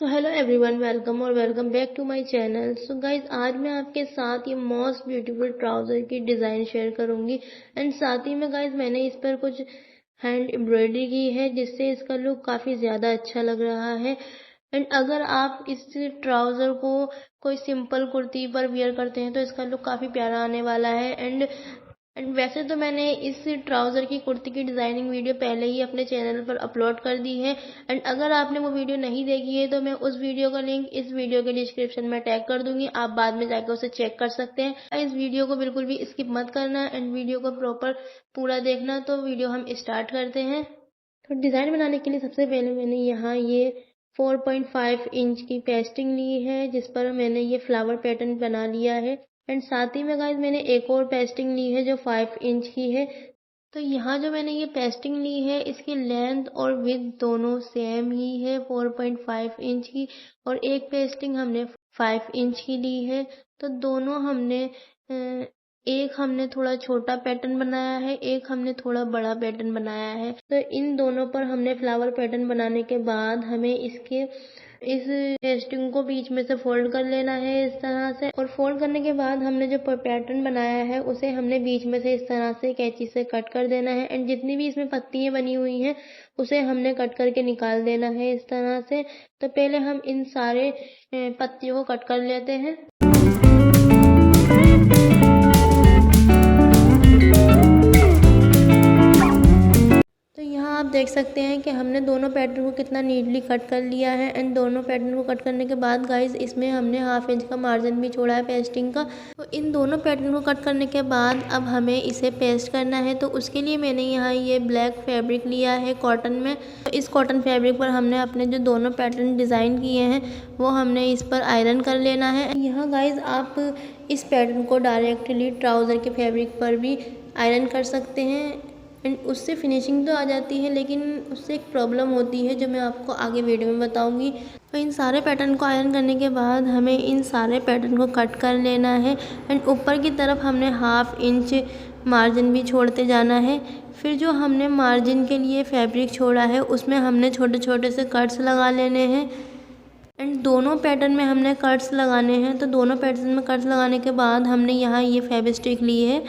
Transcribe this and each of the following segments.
So hello everyone, welcome back to my channel. So guys, आज मैं आपके साथ ये मोस्ट ब्यूटीफुल ट्राउज़र की डिज़ाइन शेयर करूंगी। एंड साथ ही में गाइज मैंने इस पर कुछ हैंड एम्ब्रॉयडरी की है, जिससे इसका लुक काफ़ी ज़्यादा अच्छा लग रहा है। एंड अगर आप इस ट्राउज़र को कोई सिंपल कुर्ती पर वियर करते हैं तो इसका लुक काफ़ी प्यारा आने वाला है। एंड वैसे तो मैंने इस ट्राउज़र की कुर्ती की डिज़ाइनिंग वीडियो पहले ही अपने चैनल पर अपलोड कर दी है। एंड अगर आपने वो वीडियो नहीं देखी है तो मैं उस वीडियो का लिंक इस वीडियो के डिस्क्रिप्शन में टैग कर दूंगी, आप बाद में जाकर उसे चेक कर सकते हैं। इस वीडियो को बिल्कुल भी स्किप मत करना एंड वीडियो को प्रॉपर पूरा देखना। तो वीडियो हम स्टार्ट करते हैं। तो डिज़ाइन बनाने के लिए सबसे पहले मैंने यहाँ ये 4.5 इंच की पेस्टिंग ली है, जिस पर मैंने ये फ्लावर पैटर्न बना लिया है। एंड साथ ही में गाइस मैंने एक और पेस्टिंग ली है जो 5 इंच की है। तो यहाँ जो मैंने ये पेस्टिंग ली है, इसकी लेंथ और विड्थ दोनों सेम ही है 4.5 इंच की, और एक पेस्टिंग हमने 5 इंच की ली है। तो दोनों हमने एक हमने थोड़ा छोटा पैटर्न बनाया है, एक हमने थोड़ा बड़ा पैटर्न बनाया है। तो इन दोनों पर हमने फ्लावर पैटर्न बनाने के बाद हमें इस पेस्टिंग को बीच में से फोल्ड कर लेना है इस तरह से। और फोल्ड करने के बाद हमने जो पैटर्न बनाया है उसे हमने बीच में से इस तरह से कैंची से कट कर देना है। एंड जितनी भी इसमें पत्तियां बनी हुई हैं उसे हमने कट करके निकाल देना है इस तरह से। तो पहले हम इन सारे पत्तियों को कट कर लेते हैं। तो यहाँ आप देख सकते हैं कि हमने दोनों पैटर्न को कितना नीटली कट कर लिया है। एंड दोनों पैटर्न को कट करने के बाद गाइस इसमें हमने हाफ इंच का मार्जिन भी छोड़ा है पेस्टिंग का। तो इन दोनों पैटर्न को कट करने के बाद अब हमें इसे पेस्ट करना है। तो उसके लिए मैंने यहाँ ये ब्लैक फैब्रिक लिया है कॉटन में। तो इस कॉटन फैब्रिक पर हमने अपने जो दोनों पैटर्न डिज़ाइन किए हैं वो हमने इस पर आयरन कर लेना है। यहाँ गाइज आप इस पैटर्न को डायरेक्टली ट्राउज़र के फैब्रिक पर भी आयरन कर सकते हैं। एंड उससे फिनिशिंग तो आ जाती है, लेकिन उससे एक प्रॉब्लम होती है जो मैं आपको आगे वीडियो में बताऊंगी। तो इन सारे पैटर्न को आयरन करने के बाद हमें इन सारे पैटर्न को कट कर लेना है। एंड ऊपर की तरफ हमने हाफ इंच मार्जिन भी छोड़ते जाना है। फिर जो हमने मार्जिन के लिए फैब्रिक छोड़ा है उसमें हमने छोटे छोटे से कट्स लगा लेने हैं। एंड दोनों पैटर्न में हमने कट्स लगाने हैं। तो दोनों पैटर्न में कट्स लगाने के बाद हमने यहाँ ये फैब्रिक ली है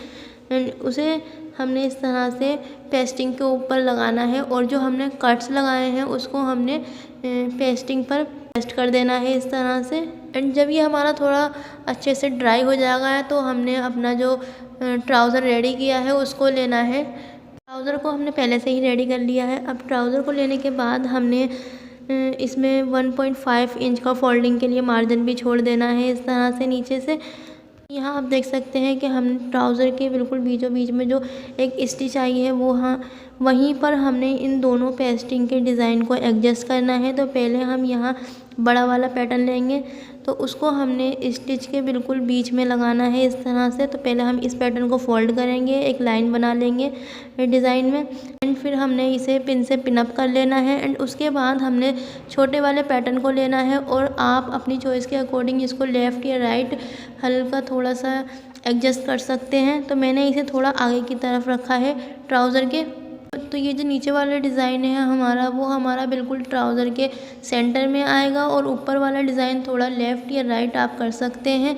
एंड उसे हमने इस तरह से पेस्टिंग के ऊपर लगाना है। और जो हमने कट्स लगाए हैं उसको हमने पेस्टिंग पर पेस्ट कर देना है इस तरह से। एंड जब ये हमारा थोड़ा अच्छे से ड्राई हो जाएगा तो हमने अपना जो ट्राउज़र रेडी किया है उसको लेना है। ट्राउज़र को हमने पहले से ही रेडी कर लिया है। अब ट्राउज़र को लेने के बाद हमने इसमें 1.5 इंच का फोल्डिंग के लिए मार्जिन भी छोड़ देना है इस तरह से नीचे से। यहाँ आप देख सकते हैं कि हम ट्राउज़र के बिल्कुल बीचों बीच में जो एक स्टिच आई है वो वहीं पर हमने इन दोनों पेस्टिंग के डिज़ाइन को एडजस्ट करना है। तो पहले हम यहाँ बड़ा वाला पैटर्न लेंगे तो उसको हमने स्टिच के बिल्कुल बीच में लगाना है इस तरह से। तो पहले हम इस पैटर्न को फोल्ड करेंगे, एक लाइन बना लेंगे डिज़ाइन में। एंड फिर हमने इसे पिन से पिन अप कर लेना है। एंड उसके बाद हमने छोटे वाले पैटर्न को लेना है और आप अपनी चॉइस के अकॉर्डिंग इसको लेफ़्ट या राइट हल्का थोड़ा सा एडजस्ट कर सकते हैं। तो मैंने इसे थोड़ा आगे की तरफ रखा है ट्राउज़र के। तो ये जो नीचे वाला डिज़ाइन है हमारा, वो हमारा बिल्कुल ट्राउज़र के सेंटर में आएगा और ऊपर वाला डिज़ाइन थोड़ा लेफ़्ट या राइट आप कर सकते हैं।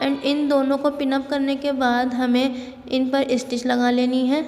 एंड इन दोनों को पिन अप करने के बाद हमें इन पर स्टिच लगा लेनी है।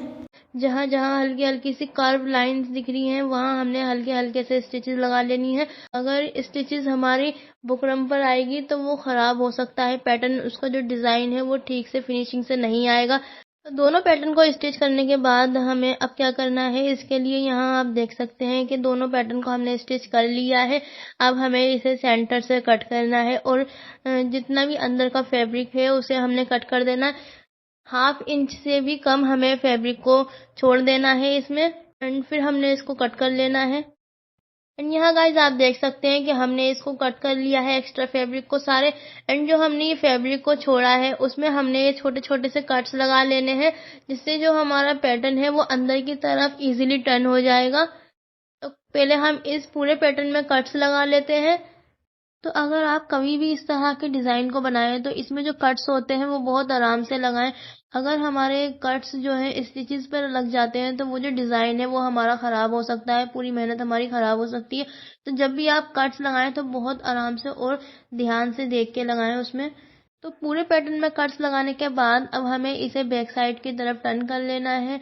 जहाँ जहाँ हल्की हल्की सी कर्व लाइंस दिख रही हैं वहाँ हमने हल्के हल्के से स्टिचेस लगा लेनी है। अगर स्टिचेस हमारी बुकरम पर आएगी तो वो ख़राब हो सकता है पैटर्न, उसका जो डिज़ाइन है वो ठीक से फिनिशिंग से नहीं आएगा। तो दोनों पैटर्न को स्टिच करने के बाद हमें अब क्या करना है, इसके लिए यहाँ आप देख सकते हैं कि दोनों पैटर्न को हमने स्टिच कर लिया है। अब हमें इसे सेंटर से कट करना है और जितना भी अंदर का फैब्रिक है उसे हमने कट कर देना है। हाफ इंच से भी कम हमें फैब्रिक को छोड़ देना है इसमें। एंड फिर हमने इसको कट कर लेना है। एंड यहाँ गाइज आप देख सकते हैं कि हमने इसको कट कर लिया है एक्स्ट्रा फैब्रिक को सारे। एंड जो हमने ये फैब्रिक को छोड़ा है उसमें हमने ये छोटे छोटे से कट्स लगा लेने हैं, जिससे जो हमारा पैटर्न है वो अंदर की तरफ इजीली टर्न हो जाएगा। तो पहले हम इस पूरे पैटर्न में कट्स लगा लेते हैं। तो अगर आप कभी भी इस तरह के डिज़ाइन को बनाएं तो इसमें जो कट्स होते हैं वो बहुत आराम से लगाएं। अगर हमारे कट्स जो है स्टिचेस पर लग जाते हैं तो वो जो डिज़ाइन है वो हमारा ख़राब हो सकता है, पूरी मेहनत हमारी ख़राब हो सकती है। तो जब भी आप कट्स लगाएं तो बहुत आराम से और ध्यान से देख के लगाएं उसमें। तो पूरे पैटर्न में कट्स लगाने के बाद अब हमें इसे बैक साइड की तरफ टर्न कर लेना है।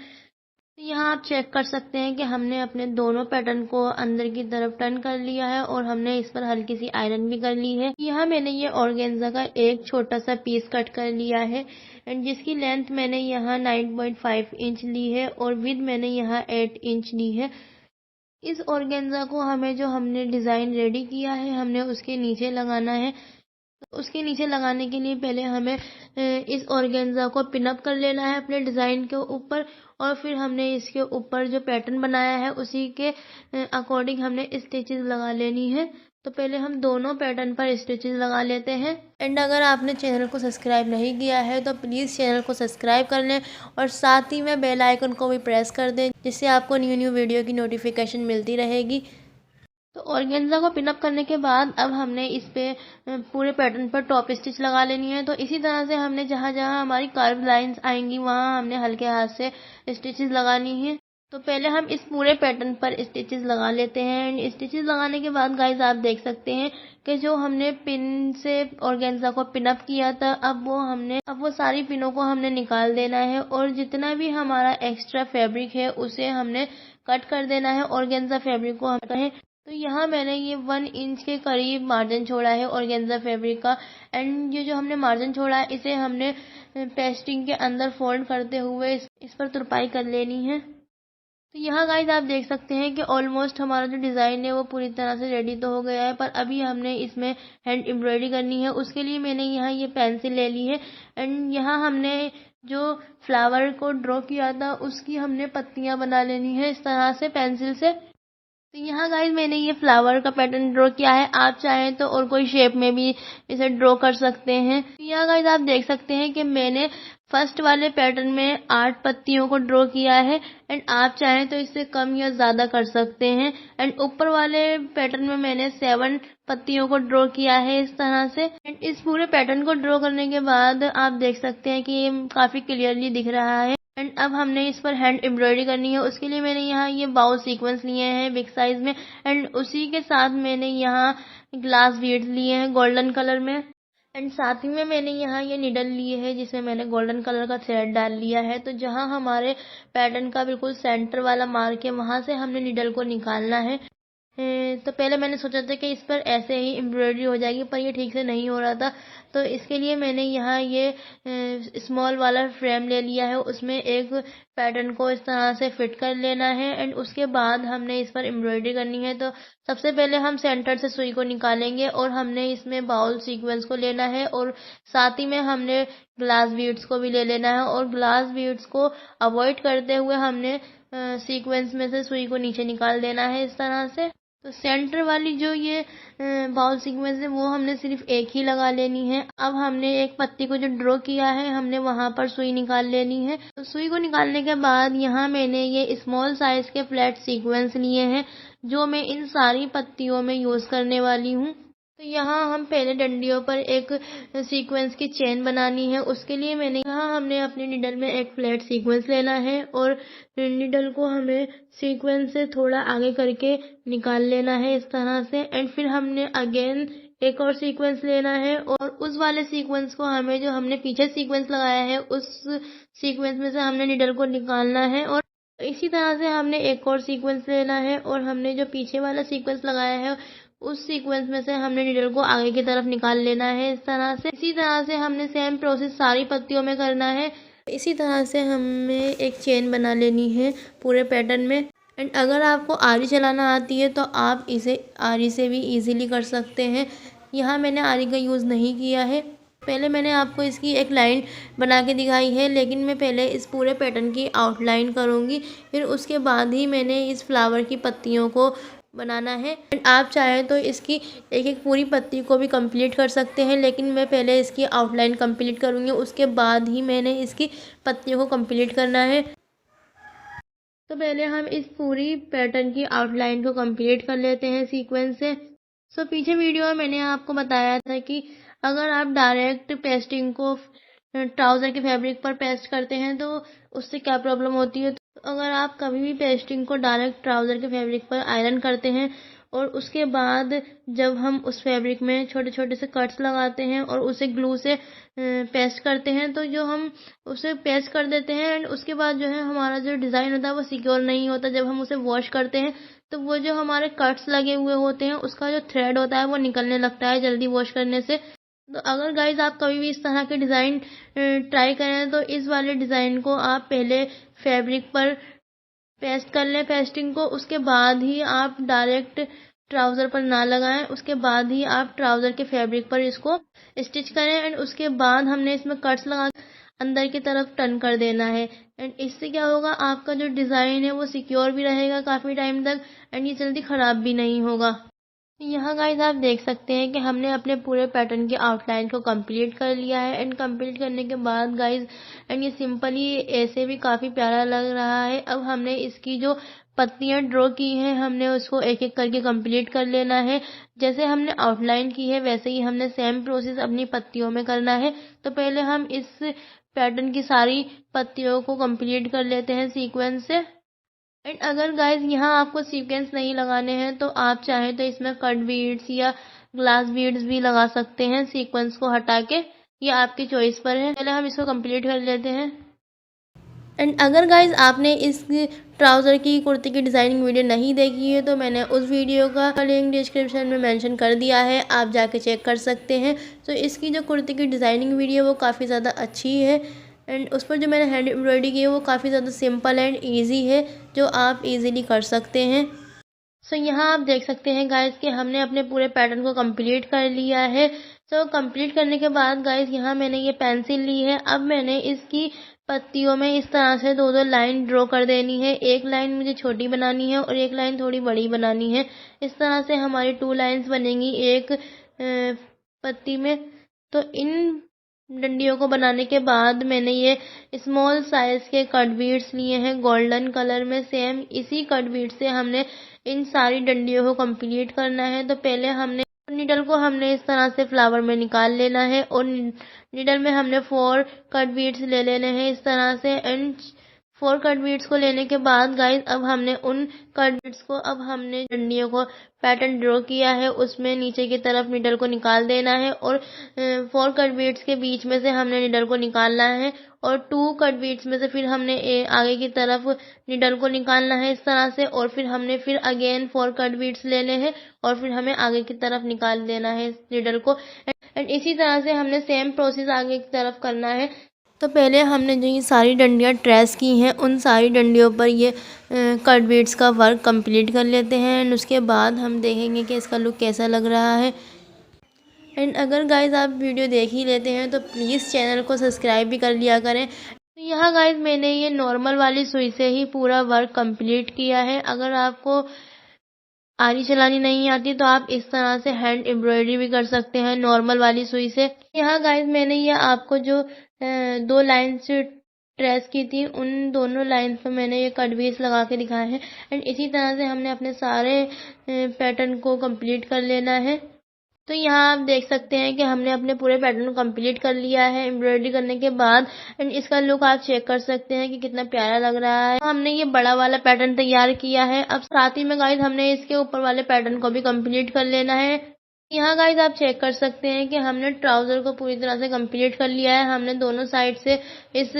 तो यहाँ आप चेक कर सकते हैं कि हमने अपने दोनों पैटर्न को अंदर की तरफ टर्न कर लिया है और हमने इस पर हल्की सी आयरन भी कर ली है। यहाँ मैंने ये ऑर्गेन्जा का एक छोटा सा पीस कट कर लिया है एंड जिसकी लेंथ मैंने यहाँ 9.5 इंच ली है और विड्थ मैंने यहाँ 8 इंच ली है। इस ऑर्गेन्जा को हमें जो हमने डिज़ाइन रेडी किया है हमने उसके नीचे लगाना है। उसके नीचे लगाने के लिए पहले हमें इस ऑर्गेन्जा को पिन अप कर लेना है अपने डिज़ाइन के ऊपर और फिर हमने इसके ऊपर जो पैटर्न बनाया है उसी के अकॉर्डिंग हमने स्टिचेस लगा लेनी है। तो पहले हम दोनों पैटर्न पर स्टिचेस लगा लेते हैं। एंड अगर आपने चैनल को सब्सक्राइब नहीं किया है तो प्लीज़ चैनल को सब्सक्राइब कर लें और साथ ही में बेल आइकन को भी प्रेस कर दें जिससे आपको न्यू वीडियो की नोटिफिकेशन मिलती रहेगी। तो ऑर्गेन्जा को पिन अप करने के बाद अब हमने इस पे पूरे पैटर्न पर टॉप स्टिच लगा लेनी है। तो इसी तरह से हमने जहाँ जहाँ हमारी कर्व लाइंस आएंगी वहाँ हमने हल्के हाथ से स्टिचेस लगानी है। तो पहले हम इस पूरे पैटर्न पर स्टिचेस लगा लेते हैं एंड स्टिचेस लगाने के बाद गाइस आप देख सकते हैं कि जो हमने पिन से ऑर्गेन्जा को पिन अप किया था अब वो सारी पिनों को हमने निकाल देना है और जितना भी हमारा एक्स्ट्रा फैब्रिक है उसे हमने कट कर देना है। ऑर्गेन्जा फैब्रिक को हम तो यहाँ मैंने ये 1 इंच के करीब मार्जिन छोड़ा है ऑर्गेन्जा फैब्रिक का एंड ये जो हमने मार्जिन छोड़ा है इसे हमने पेस्टिंग के अंदर फोल्ड करते हुए इस पर तुरपाई कर लेनी है। तो यहाँ गाइस आप देख सकते हैं कि ऑलमोस्ट हमारा जो डिज़ाइन है वो पूरी तरह से रेडी तो हो गया है पर अभी हमने इसमें हैंड एम्ब्रॉयडरी करनी है। उसके लिए मैंने यहाँ ये पेंसिल ले ली है एंड यहाँ हमने जो फ्लावर को ड्रॉ किया था उसकी हमने पत्तियाँ बना लेनी है इस तरह से पेंसिल से। तो यहाँ गाइस मैंने ये फ्लावर का पैटर्न ड्रॉ किया है, आप चाहें तो और कोई शेप में भी इसे ड्रॉ कर सकते हैं। तो यहाँ गाइस आप देख सकते हैं कि मैंने फर्स्ट वाले पैटर्न में 8 पत्तियों को ड्रॉ किया है एंड आप चाहें तो इससे कम या ज़्यादा कर सकते हैं। एंड ऊपर वाले पैटर्न में मैंने 7 पत्तियों को ड्रॉ किया है इस तरह से। एंड इस पूरे पैटर्न को ड्रॉ करने के बाद आप देख सकते हैं कि ये काफ़ी क्लियरली दिख रहा है। एंड अब हमने इस पर हैंड एम्ब्रॉयडरी करनी है। उसके लिए मैंने यहाँ ये बाउल सीक्वेंस लिए हैं बिग साइज में एंड उसी के साथ मैंने यहाँ ग्लास बीड्स लिए हैं गोल्डन कलर में एंड साथ ही में मैंने यहाँ ये निडल लिए है जिसमें मैंने गोल्डन कलर का थ्रेड डाल लिया है। तो जहाँ हमारे पैटर्न का बिल्कुल सेंटर वाला मार्क है वहाँ से हमने निडल को निकालना है। तो पहले मैंने सोचा था कि इस पर ऐसे ही एम्ब्रॉयडरी हो जाएगी पर ये ठीक से नहीं हो रहा था। तो इसके लिए मैंने यहाँ ये स्मॉल वाला फ्रेम ले लिया है उसमें एक पैटर्न को इस तरह से फिट कर लेना है एंड उसके बाद हमने इस पर एम्ब्रॉयडरी करनी है। तो सबसे पहले हम सेंटर से सुई को निकालेंगे और हमने इसमें बाउल सीक्वेंस को लेना है और साथ ही में हमने ग्लास बीड्स को भी ले लेना है और ग्लास बीड्स को अवॉइड करते हुए हमने सीक्वेंस में से सुई को नीचे निकाल देना है इस तरह से। तो सेंटर वाली जो ये बाउल सीक्वेंस है वो हमने सिर्फ एक ही लगा लेनी है। अब हमने एक पत्ती को जो ड्रॉ किया है हमने वहां पर सुई निकाल लेनी है। तो सुई को निकालने के बाद यहाँ मैंने ये स्मॉल साइज के फ्लैट सीक्वेंस लिए हैं जो मैं इन सारी पत्तियों में यूज करने वाली हूँ। तो यहाँ हम पहले डंडियों पर एक सीक्वेंस की चेन बनानी है। उसके लिए हमने अपनी निडल में एक फ्लैट सीक्वेंस लेना है और निडल को हमें सीक्वेंस से थोड़ा आगे करके निकाल लेना है इस तरह से एंड फिर हमने अगेन एक और सीक्वेंस लेना है और उस वाले सीक्वेंस को हमें जो हमने पीछे सीक्वेंस लगाया है उस सीक्वेंस में से हमने निडल को निकालना है और इसी तरह से हमने एक और सीक्वेंस लेना है और हमने जो पीछे वाला सीक्वेंस लगाया है उस सीक्वेंस में से हमने निडल को आगे की तरफ निकाल लेना है इस तरह से। इसी तरह से हमने सेम प्रोसेस सारी पत्तियों में करना है। इसी तरह से हमें एक चेन बना लेनी है पूरे पैटर्न में एंड अगर आपको आरी चलाना आती है तो आप इसे आरी से भी इजीली कर सकते हैं। यहाँ मैंने आरी का यूज़ नहीं किया है। पहले मैंने आपको इसकी एक लाइन बना के दिखाई है लेकिन मैं पहले इस पूरे पैटर्न की आउटलाइन करूँगी फिर उसके बाद ही मैंने इस फ्लावर की पत्तियों को बनाना है। एंड आप चाहें तो इसकी एक एक पूरी पत्ती को भी कंप्लीट कर सकते हैं लेकिन मैं पहले इसकी आउटलाइन कंप्लीट करूँगी उसके बाद ही मैंने इसकी पत्तियों को कंप्लीट करना है। तो पहले हम इस पूरी पैटर्न की आउटलाइन को कंप्लीट कर लेते हैं सीक्वेंस से। पीछे वीडियो में मैंने आपको बताया था कि अगर आप डायरेक्ट पेस्टिंग को ट्राउज़र के फैब्रिक पर पेस्ट करते हैं तो उससे क्या प्रॉब्लम होती है। तो अगर आप कभी भी पेस्टिंग को डायरेक्ट ट्राउज़र के फैब्रिक पर आयरन करते हैं और उसके बाद जब हम उस फैब्रिक में छोटे छोटे से कट्स लगाते हैं और उसे ग्लू से पेस्ट करते हैं, तो जो हम उसे पेस्ट कर देते हैं एंड उसके बाद जो है हमारा जो डिज़ाइन होता है वो सिक्योर नहीं होता। जब हम उसे वॉश करते हैं तो वो जो हमारे कट्स लगे हुए होते हैं उसका जो थ्रेड होता है वो निकलने लगता है जल्दी वॉश करने से। तो अगर गाइज आप कभी भी इस तरह के डिज़ाइन ट्राई करें तो इस वाले डिज़ाइन को आप पहले फैब्रिक पर पेस्ट कर लें पेस्टिंग को, उसके बाद ही आप डायरेक्ट ट्राउज़र पर ना लगाएं। उसके बाद ही आप ट्राउज़र के फैब्रिक पर इसको स्टिच करें एंड उसके बाद हमने इसमें कट्स लगा अंदर की तरफ टर्न कर देना है। एंड इससे क्या होगा, आपका जो डिज़ाइन है वो सिक्योर भी रहेगा काफ़ी टाइम तक एंड ये जल्दी ख़राब भी नहीं होगा। यहाँ गाइस आप देख सकते हैं कि हमने अपने पूरे पैटर्न की आउटलाइन को कंप्लीट कर लिया है एंड कंप्लीट करने के बाद गाइस एंड ये सिंपली ऐसे भी काफ़ी प्यारा लग रहा है। अब हमने इसकी जो पत्तियाँ ड्रॉ की हैं हमने उसको एक एक करके कंप्लीट कर लेना है। जैसे हमने आउटलाइन की है वैसे ही हमने सेम प्रोसेस अपनी पत्तियों में करना है। तो पहले हम इस पैटर्न की सारी पत्तियों को कंप्लीट कर लेते हैं सीक्वेंस से। एंड अगर गाइज यहाँ आपको सीक्वेंस नहीं लगाने हैं तो आप चाहें तो इसमें कट बीड्स या ग्लास बीड्स भी लगा सकते हैं सीक्वेंस को हटा के, ये आपकी चॉइस पर है। पहले हम इसको कंप्लीट कर लेते हैं। एंड अगर गाइज आपने इस ट्राउज़र की कुर्ती की डिज़ाइनिंग वीडियो नहीं देखी है तो मैंने उस वीडियो का लिंक डिस्क्रिप्शन में मेंशन कर दिया है, आप जाके चेक कर सकते हैं। तो इसकी जो कुर्ती की डिज़ाइनिंग वीडियो वो काफ़ी ज़्यादा अच्छी है एंड उस पर जो मैंने हैंड एम्ब्रॉयडरी की है वो काफ़ी ज़्यादा सिंपल एंड ईजी है, जो आप इजीली कर सकते हैं। यहाँ आप देख सकते हैं गाइस कि हमने अपने पूरे पैटर्न को कंप्लीट कर लिया है। कंप्लीट करने के बाद गाइस यहाँ मैंने ये पेंसिल ली है। अब मैंने इसकी पत्तियों में इस तरह से दो दो लाइन ड्रॉ कर देनी है। एक लाइन मुझे छोटी बनानी है और एक लाइन थोड़ी बड़ी बनानी है। इस तरह से हमारी 2 लाइन्स बनेंगी एक पत्ती में। तो इन डंडियों को बनाने के बाद मैंने ये स्मॉल साइज के कट बीड्स लिए हैं गोल्डन कलर में। सेम इसी कट बीड से हमने इन सारी डंडियों को कंप्लीट करना है। तो पहले हमने निडल को हमने इस तरह से फ्लावर में निकाल लेना है और निडल में हमने 4 कट बीड्स ले लेने हैं इस तरह से। एंड 4 कट बीड्स को लेने के बाद गाइस अब हमने उन कट बीड्स को अब हमने डंडियों को पैटर्न ड्रॉ किया है उसमें नीचे की तरफ निडल को निकाल देना है और 4 कट बीड्स के बीच में से हमने निडल को निकालना है और 2 कट बीड्स में से फिर हमने आगे की तरफ निडल को निकालना है इस तरह से। और फिर हमने फिर अगेन 4 कट बीड्स लेने हैं और फिर हमें आगे की तरफ निकाल देना है इस निडल को। एंड इसी तरह से हमने सेम प्रोसेस आगे की तरफ करना है। तो पहले हमने जो ये सारी डंडियाँ ट्रेस की हैं उन सारी डंडियों पर ये कट बीड्स का वर्क कंप्लीट कर लेते हैं एंड उसके बाद हम देखेंगे कि इसका लुक कैसा लग रहा है। एंड अगर गाइज आप वीडियो देख ही लेते हैं तो प्लीज़ चैनल को सब्सक्राइब भी कर लिया करें। तो यहाँ गाइज मैंने ये नॉर्मल वाली सुई से ही पूरा वर्क कंप्लीट किया है। अगर आपको आरी चलानी नहीं आती तो आप इस तरह से हैंड एम्ब्रॉयडरी भी कर सकते हैं नॉर्मल वाली सुई से। यहाँ गाइज मैंने ये आपको जो 2 लाइन्स ट्रेस की थी उन दोनों लाइन पर मैंने ये कट बीड्स लगा के दिखाए हैं। एंड इसी तरह से हमने अपने सारे पैटर्न को कंप्लीट कर लेना है। तो यहाँ आप देख सकते हैं कि हमने अपने पूरे पैटर्न को कंप्लीट कर लिया है एम्ब्रॉयडरी करने के बाद। एंड इसका लुक आप चेक कर सकते हैं कि कितना प्यारा लग रहा है। हमने ये बड़ा वाला पैटर्न तैयार किया है। अब साथ ही में गाइस हमने इसके ऊपर वाले पैटर्न को भी कंप्लीट कर लेना है। यहाँ गाइस आप चेक कर सकते हैं कि हमने ट्राउजर को पूरी तरह से कंप्लीट कर लिया है। हमने दोनों साइड से इस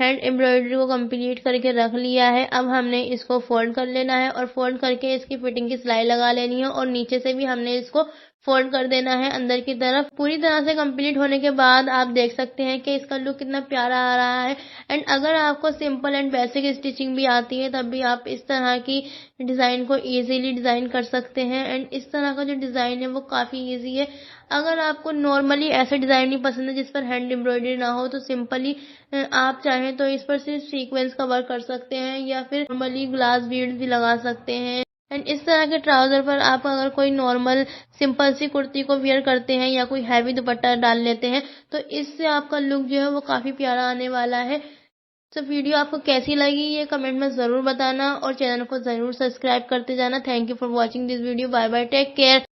हैंड एम्ब्रॉयडरी को कंप्लीट करके रख लिया है। अब हमने इसको फोल्ड कर लेना है और फोल्ड करके इसकी फिटिंग की सिलाई लगा लेनी है और नीचे से भी हमने इसको फोल्ड कर देना है अंदर की तरफ। पूरी तरह से कंप्लीट होने के बाद आप देख सकते हैं कि इसका लुक कितना प्यारा आ रहा है। एंड अगर आपको सिंपल एंड बेसिक स्टिचिंग भी आती है तब भी आप इस तरह की डिज़ाइन को इजीली डिज़ाइन कर सकते हैं। एंड इस तरह का जो डिज़ाइन है वो काफ़ी इजी है। अगर आपको नॉर्मली ऐसे डिज़ाइन नहीं पसंद है जिस पर हैंड एम्ब्रॉयडरी ना हो तो सिंपली आप चाहें तो इस पर सिर्फ सीक्वेंस का वर्क कर सकते हैं या फिर नॉर्मली ग्लास बीड्स भी लगा सकते हैं। एंड इस तरह के ट्राउज़र पर आप अगर कोई नॉर्मल सिंपल सी कुर्ती को वियर करते हैं या कोई हैवी दुपट्टा डाल लेते हैं तो इससे आपका लुक जो है वो काफ़ी प्यारा आने वाला है। वीडियो आपको कैसी लगी ये कमेंट में ज़रूर बताना और चैनल को ज़रूर सब्सक्राइब करते जाना। Thank you for watching this video. Bye bye, take care.